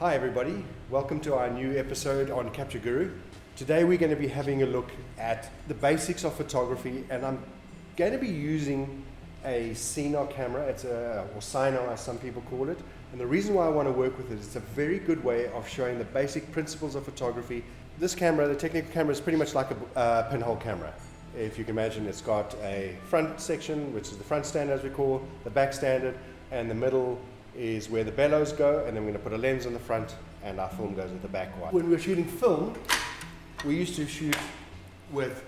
Hi everybody, welcome to our new episode on Capture Guru. Today we're going to be having a look at the basics of photography, and I'm going to be using a Cinar camera, or Cinar as some people call it. And the reason why I want to work with it is it's a very good way of showing the basic principles of photography. This camera, the technical camera, is pretty much like a pinhole camera. If you can imagine, it's got a front section, which is the front standard as we call, the back standard, and the middle is where the bellows go, and then we're going to put a lens on the front and our film goes at the back one. When we were shooting film, we used to shoot with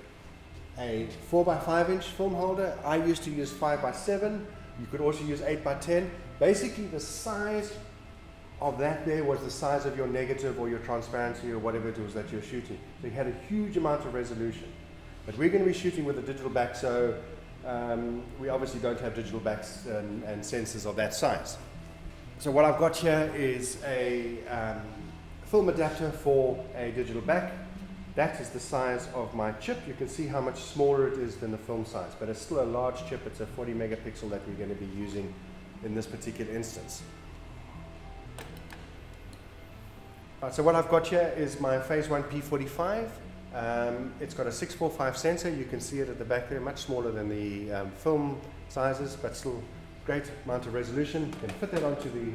a 4x5 inch film holder. I used to use 5x7. You could also use 8x10. Basically the size of that there was the size of your negative or your transparency or whatever it was that you're shooting. So you had a huge amount of resolution. But we're going to be shooting with a digital back, so we obviously don't have digital backs and sensors of that size. So what I've got here is a film adapter for a digital back. That is the size of my chip. You can see how much smaller it is than the film size, but it's still a large chip. It's a 40 megapixel that we're going to be using in this particular instance. So what I've got here is my Phase 1 P45. It's got a 645 sensor. You can see it at the back there, much smaller than the film sizes, but still great amount of resolution. You can fit that onto the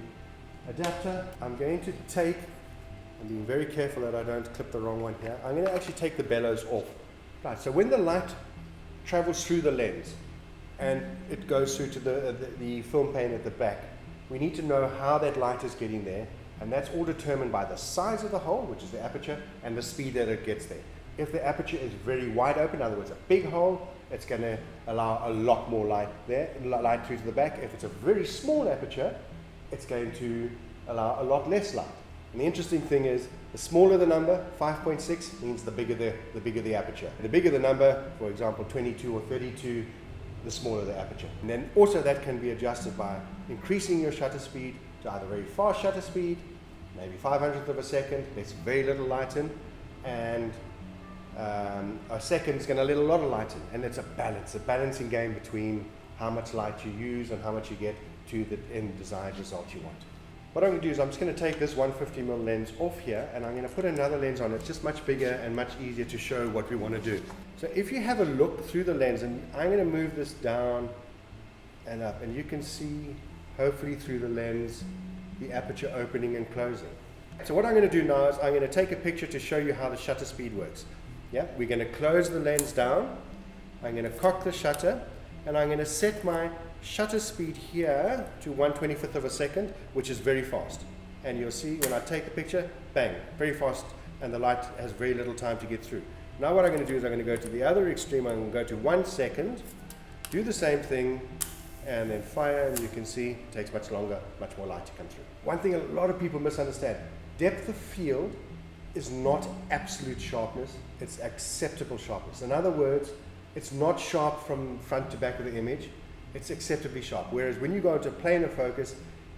adapter. I'm going to take, I'm being very careful that I don't clip the wrong one here. I'm going to actually take the bellows off. Right, so when the light travels through the lens and it goes through to the film pane at the back, we need to know how that light is getting there, and that's all determined by the size of the hole, which is the aperture, and the speed that it gets there. If the aperture is very wide open, in other words a big hole, it's going to allow a lot more light there, light through to the back. If it's a very small aperture, it's going to allow a lot less light. And the interesting thing is, the smaller the number, 5.6, means the bigger the aperture. The bigger the number, for example 22 or 32, the smaller the aperture. And then also that can be adjusted by increasing your shutter speed to either very fast shutter speed, maybe 500th of a second, lets very little light in, and a second is going to let a lot of light in, and it's a balancing game between how much light you use and how much you get to the end desired result you want. What I'm going to do is I'm just going to take this 150mm lens off here, and I'm going to put another lens on it, just much bigger and much easier to show what we want to do. So if you have a look through the lens, and I'm going to move this down and up, and you can see hopefully through the lens the aperture opening and closing. So what I'm going to do now is I'm going to take a picture to show you how the shutter speed works. Yeah, we're going to close the lens down, I'm going to cock the shutter, and I'm going to set my shutter speed here to 1/25th of a second, which is very fast. And you'll see when I take the picture, bang, very fast, and the light has very little time to get through. Now what I'm going to do is I'm going to go to the other extreme. I'm going to go to 1 second, do the same thing, and then fire, and you can see it takes much longer, much more light to come through. One thing a lot of people misunderstand, depth of field is not absolute sharpness, it's acceptable sharpness. In other words, it's not sharp from front to back of the image, it's acceptably sharp. Whereas when you go into planar focus,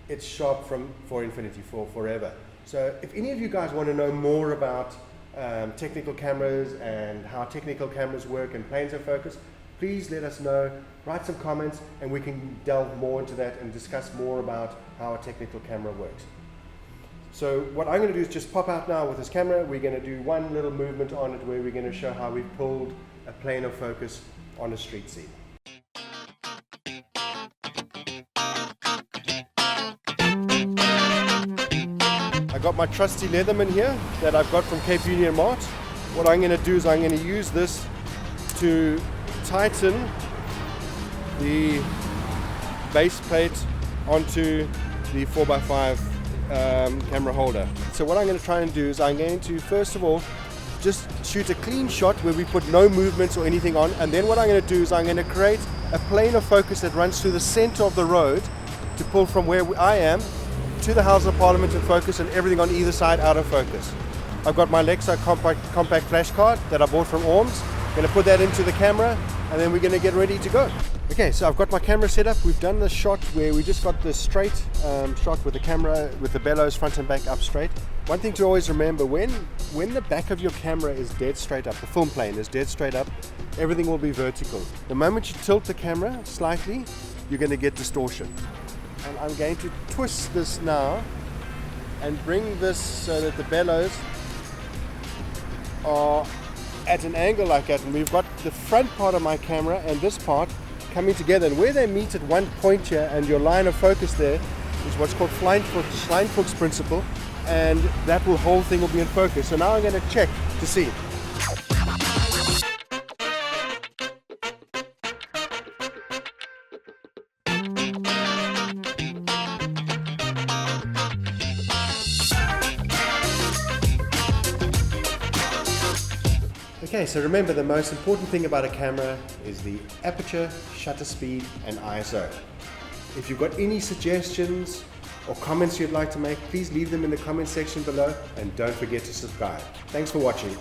it's sharp for infinity, for forever. So if any of you guys want to know more about technical cameras and how technical cameras work and planes of focus, please let us know, write some comments, and we can delve more into that and discuss more about how a technical camera works. So what I'm going to do is just pop out now with this camera. We're going to do one little movement on it where we're going to show how we've pulled a plane of focus on a street scene. I got my trusty Leatherman here that I've got from Cape Union Mart. What I'm going to do is I'm going to use this to tighten the base plate onto the 4x5 camera holder. So what I'm going to try and do is I'm going to first of all just shoot a clean shot where we put no movements or anything on, and then what I'm going to do is I'm going to create a plane of focus that runs through the center of the road to pull from where I am to the House of Parliament in focus, and everything on either side out of focus. I've got my Lexa compact flash card that I bought from Orms. I'm going to put that into the camera, and then we're going to get ready to go. Okay, so I've got my camera set up. We've done the shot where we just got the straight shot with the camera, with the bellows front and back up straight. One thing to always remember, when the back of your camera is dead straight up, the film plane is dead straight up, everything will be vertical. The moment you tilt the camera slightly, you're going to get distortion. And I'm going to twist this now and bring this so that the bellows are at an angle like that, and we've got the front part of my camera and this part coming together, and where they meet at one point here and your line of focus there is what's called Schlein-Fuchs principle, and that whole thing will be in focus. So now I'm going to check to see. Okay, so remember, the most important thing about a camera is the aperture, shutter speed, and ISO. If you've got any suggestions or comments you'd like to make, please leave them in the comment section below, and don't forget to subscribe. Thanks for watching.